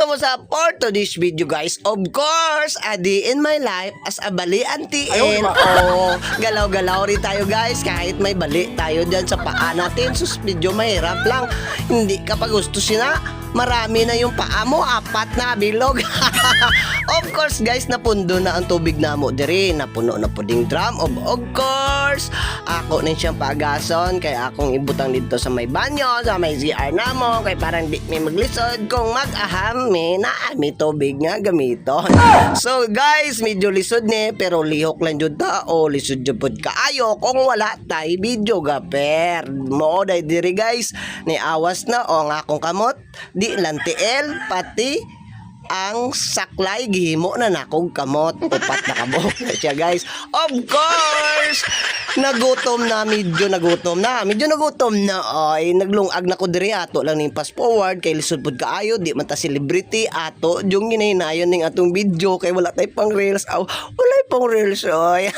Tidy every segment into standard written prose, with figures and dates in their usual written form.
So what's up for today's video guys? Of course, a day in my life as a bali antiin. Oh, galaw-galaw rin tayo guys kahit may bali tayo dyan sa paa natin. So medyo mahirap lang. Hindi kapag gusto sina, marami na yung paa mo, apat na bilog. Of course guys, napundo na ang tubig na mo diri. Napuno na po ding drum. Of course, ako na siyang pagason. Kaya akong ibutang dito sa may banyo, sa may CR na mo. Kaya parang di may maglisod kung mag-ahami na may tubig nga gamiton. So guys, medyo lisod ni pero lihok lang jud ta o lisod jud pod kaayo kung wala tay video gaper. Mo day diri guys, ni awas na o nga akong kamot, di lantiel pati ang saklay gihimo na nakog kamot. Upat na kabuok na siya guys. Of course, nagutom na. Ay naglungag na ko diri ato lang ning fast forward kay lisod pud kaayo di man ta celebrity ato yung ginahinayon ning atong video kay wala tay pang reels. Wala pang reels oy.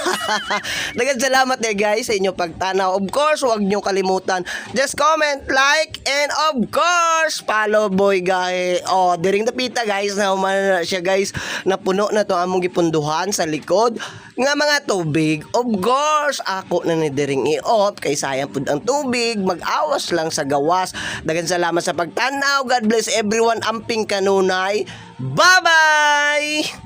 Daghang salamat eh guys sa inyo pagtanaw. Of course, huwag niyo kalimutan just comment, like, and of course follow boy guys. Oh, diring dapita guys na humana na siya guys. Napuno na to among gipunduhan sa likod nga mga tubig. Of course, ako na ni diring i-off kay sayang pud ang tubig. Mag-awas lang sa gawas. Daghang salamat sa pagtanaw. God bless everyone. Amping kanunay. Bye-bye!